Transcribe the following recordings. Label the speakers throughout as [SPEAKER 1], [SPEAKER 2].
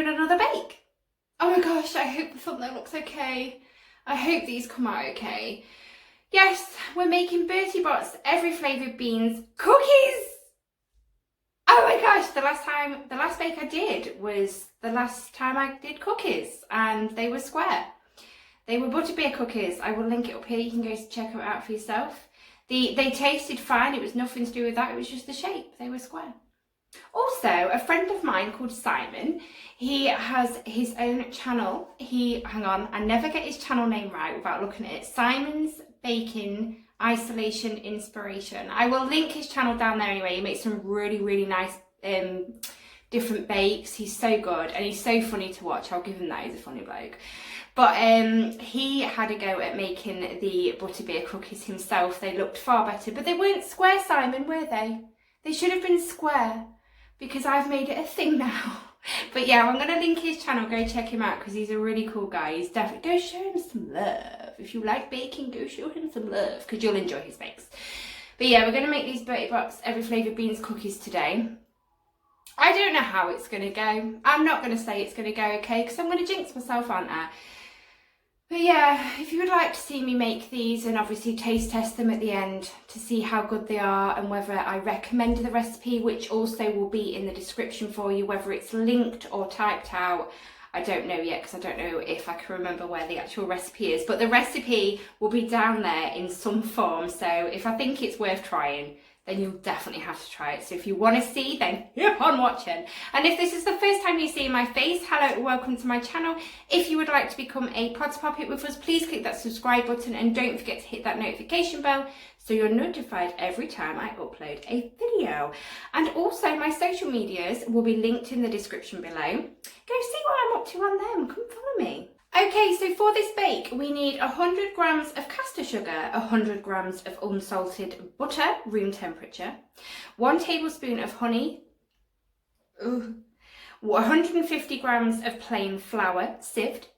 [SPEAKER 1] doing another bake. Oh my gosh, I hope the thumbnail looks okay. I hope these come out okay. Yes, we're making Bertie Bott's every flavoured beans cookies. Oh my gosh, the last bake I did was the last time I did cookies, and they were square. They were butterbeer cookies. I will link it up here. You can go check them out for yourself. They tasted fine. It was nothing to do with that. It was just the shape. They were square. Also, a friend of mine called Simon, he has his own channel. Hang on, I never get his channel name right without looking at it. Simon's Baking Isolation Inspiration. I will link his channel down there anyway. He makes some really, really nice different bakes. He's so good and he's so funny to watch. I'll give him that. He's a funny bloke. But he had a go at making the butterbeer cookies himself. They looked far better, but they weren't square, Simon, were they? They should have been square, because I've made it a thing now. But yeah, I'm going to link his channel. Go check him out because he's a really cool guy. He's definitely, go show him some love. If you like baking, go show him some love because you'll enjoy his bakes. But yeah, we're going to make these Bertie Bott's every flavoured beans cookies today. I don't know how it's going to go. I'm not going to say it's going to go okay because I'm going to jinx myself, aren't I? But yeah, if you would like to see me make these and obviously taste test them at the end to see how good they are and whether I recommend the recipe, which also will be in the description for you, whether it's linked or typed out, I don't know yet because I don't know if I can remember where the actual recipe is, but the recipe will be down there in some form, so if I think it's worth trying, then you'll definitely have to try it. So if you want to see, then keep on watching. And if this is the first time you see my face, hello and welcome to my channel. If you would like to become a Poppet with us, please click that subscribe button and don't forget to hit that notification bell so you're notified every time I upload a video. And also my social medias will be linked in the description below. Go see what I'm up to on them, come follow me. Okay, so for this bake, we need 100 grams of caster sugar, 100 grams of unsalted butter, room temperature, 1 tablespoon of honey, 150 grams of plain flour, sieved.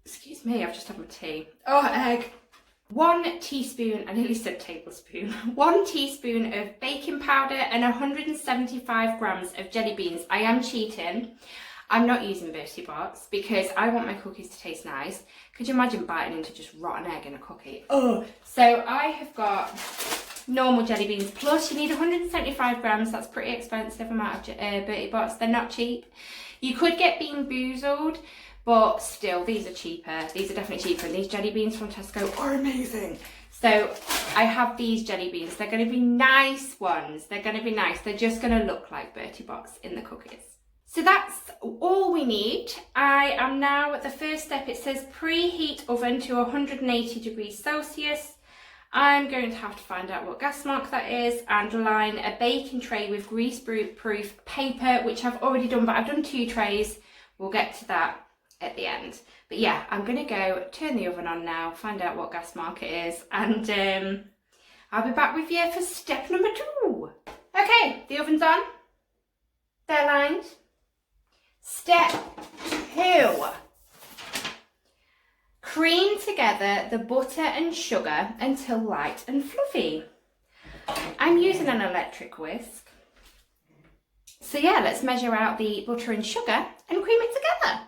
[SPEAKER 1] Excuse me, I've just had my tea. Oh, egg. 1 teaspoon, I nearly said tablespoon, 1 teaspoon of baking powder and 175 grams of jelly beans. I am cheating. I'm not using Bertie Bott's because I want my cookies to taste nice. Could you imagine biting into just rotten egg in a cookie? Oh! So I have got normal jelly beans, plus you need 175 grams. That's pretty expensive amount of Bertie Bott's. They're not cheap. You could get Bean Boozled, but still, these are cheaper. These are definitely cheaper. And these jelly beans from Tesco are amazing. So I have these jelly beans. They're going to be nice ones. They're going to be nice. They're just going to look like Bertie Bott's in the cookies. So that's all we need. I am now at the first step. It says preheat oven to 180 degrees Celsius. I'm going to have to find out what gas mark that is and line a baking tray with greaseproof paper, which I've already done, but I've done 2 trays. We'll get to that at the end. But yeah, I'm going to go turn the oven on now, find out what gas mark it is, and I'll be back with you for step number 2. Okay, the oven's on. They're lined. Step 2, cream together the butter and sugar until light and fluffy. I'm using an electric whisk. So yeah, let's measure out the butter and sugar and cream it together.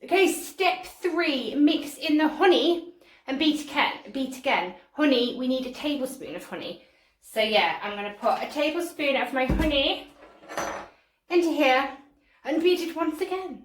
[SPEAKER 1] Okay, step 3, mix in the honey and beat again. Honey, we need a tablespoon of honey. So yeah, I'm going to put a tablespoon of my honey into here and beat it once again.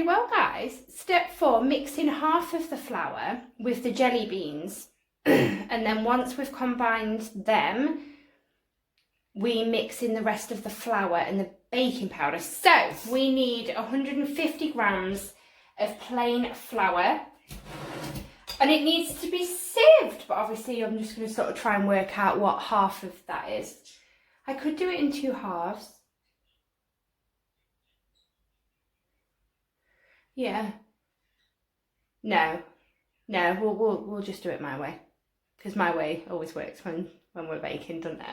[SPEAKER 1] well, guys. Step 4, mix in half of the flour with the jelly beans. And then once we've combined them, we mix in the rest of the flour and the baking powder. So we need 150 grams of plain flour. And it needs to be sieved, but obviously I'm just going to sort of try and work out what half of that is. I could do it in 2 halves. Yeah. No, we'll just do it my way, because my way always works when we're baking, doesn't it?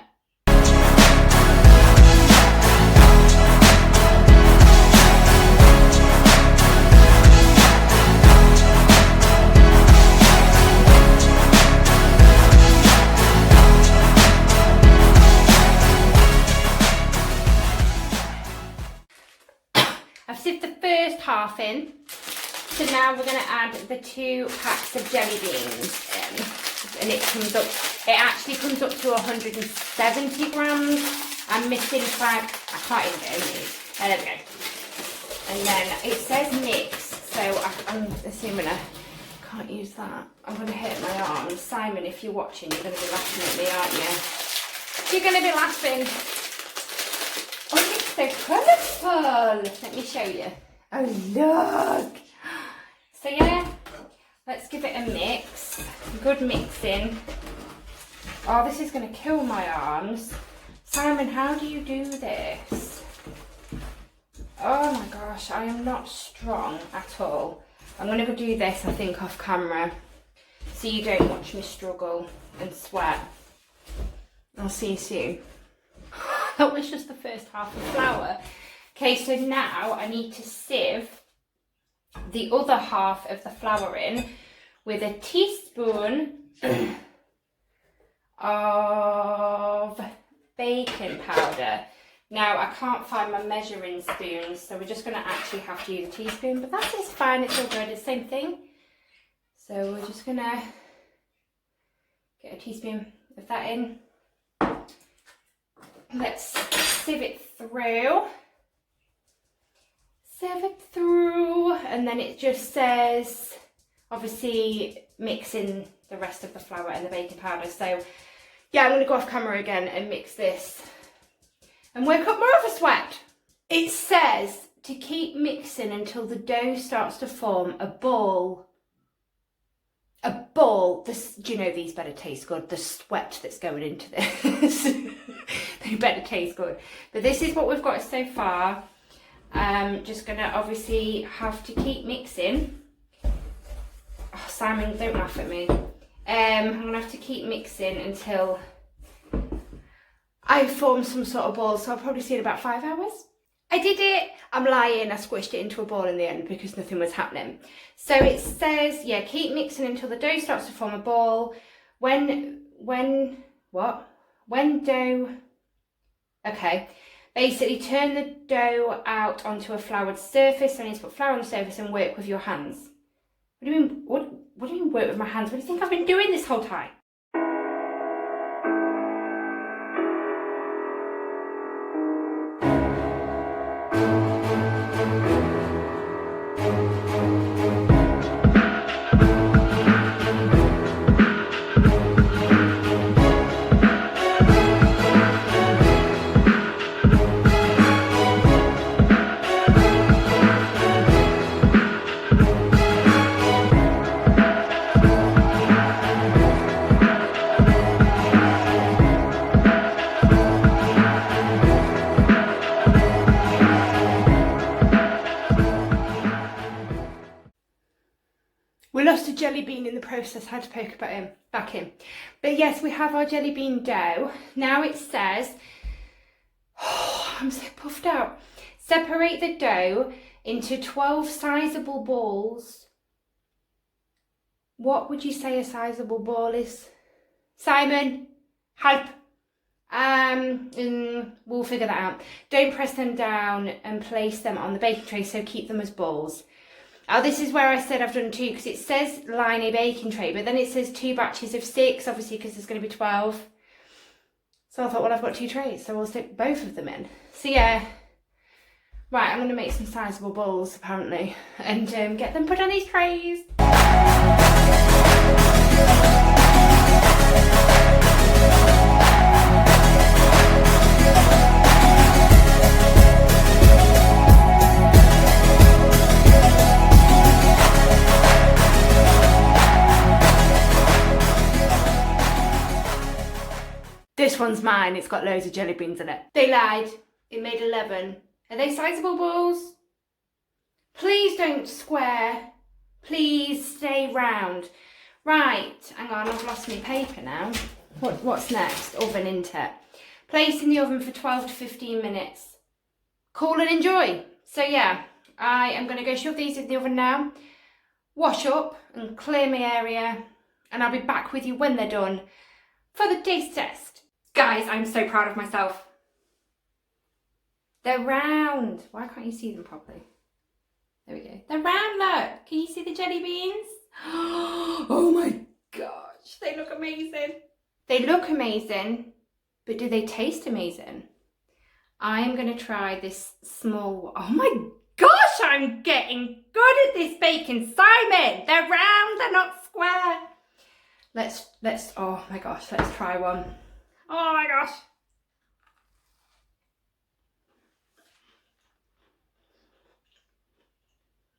[SPEAKER 1] I've sieved the first half in, so now we're going to add the 2 packs of jelly beans in, and it actually comes up to 170 grams. I'm missing 5, I can't even get in these. There we go. And then it says mix, so I'm assuming I can't use that. I'm going to hurt my arms. Simon, if you're watching, you're going to be laughing at me, aren't you? You're going to be laughing. Oh, it's so colourful. Let me show you. Oh, look. So yeah, let's give it a mix. Good mixing. Oh, this is going to kill my arms. Simon, how do you do this? Oh my gosh, I am not strong at all. I'm going to go do this, I think, off camera, so you don't watch me struggle and sweat. I'll see you soon. That was just the first half of flour. Okay, so now I need to sieve the other half of the flour in with a teaspoon of baking powder. Now, I can't find my measuring spoons, so we're just going to actually have to use a teaspoon, but that is fine, it's all good, it's the same thing. So we're just going to get a teaspoon of that in. Let's sieve it through. Sieve it through, and then it just says, obviously, mix in the rest of the flour and the baking powder. So, yeah, I'm going to go off camera again and mix this and work up more of a sweat. It says to keep mixing until the dough starts to form a ball. A ball. This, do you know these better taste good? The sweat that's going into this. They better taste good. But this is what we've got so far. Just going to obviously have to keep mixing. Oh, Simon, don't laugh at me. I'm going to have to keep mixing until I form some sort of ball. So I'll probably see in about 5 hours. I did it. I'm lying. I squished it into a ball in the end because nothing was happening. So it says, yeah, keep mixing until the dough starts to form a ball. When dough, okay. Basically turn the dough out onto a floured surface. So I need to put flour on the surface and work with your hands. What do you mean, what do you mean work with my hands? What do you think I've been doing this whole time? We lost a jelly bean in the process, had to poke it back in. But yes, we have our jelly bean dough. Now it says, oh, I'm so puffed out. Separate the dough into 12 sizable balls. What would you say a sizable ball is? Simon, help. We'll figure that out. Don't press them down and place them on the baking tray, so keep them as balls. Oh, this is where I said I've done 2, because it says line a baking tray, but then it says 2 batches of 6, obviously, because there's going to be 12. So I thought, well, I've got 2 trays, so we'll stick both of them in. So yeah, Right, I'm going to make some sizeable balls apparently and get them put on these trays. This one's mine, it's got loads of jelly beans in it. They lied, it made 11. Are they sizeable balls? Please don't square. Please stay round. Right, hang on, I've lost my paper now. What's next? Oven intake. Place in the oven for 12 to 15 minutes. Cool and enjoy. So yeah, I am going to go shove these in the oven now, wash up and clear my area, and I'll be back with you when they're done for the taste test. Guys, I'm so proud of myself. They're round. Why can't you see them properly? There we go. They're round, look. Can you see the jelly beans? Oh my gosh, they look amazing. They look amazing, but do they taste amazing? I'm going to try this small one. Oh my gosh, I'm getting good at this baking, Simon. They're round, they're not square. Let's, oh my gosh, let's try one. Oh my gosh.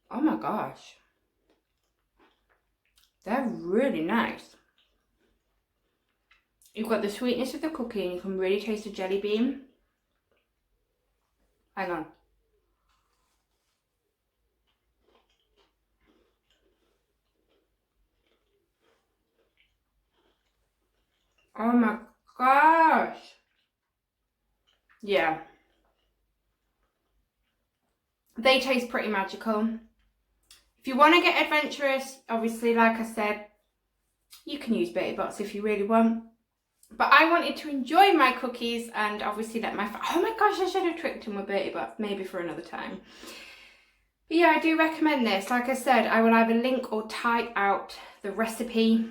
[SPEAKER 1] Oh my gosh. They're really nice. You've got the sweetness of the cookie and you can really taste the jelly bean. Hang on. Oh my gosh. Yeah. They taste pretty magical. If you want to get adventurous, obviously, like I said, you can use Bertie bots if you really want. But I wanted to enjoy my cookies and obviously let my... Oh my gosh, I should have tricked him with Bertie bots, maybe for another time. But yeah, I do recommend this. Like I said, I will either link or type out the recipe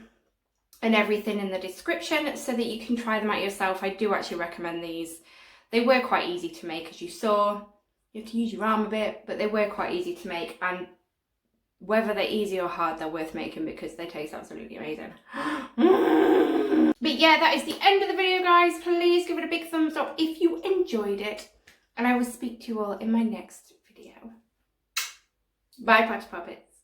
[SPEAKER 1] and everything in the description so that you can try them out yourself. I do actually recommend these. They were quite easy to make, as you saw. You have to use your arm a bit, but they were quite easy to make, and whether they're easy or hard, they're worth making because they taste absolutely amazing. But yeah, that is the end of the video, guys. Please give it a big thumbs up if you enjoyed it, and I will speak to you all in my next video. Bye, Poppets.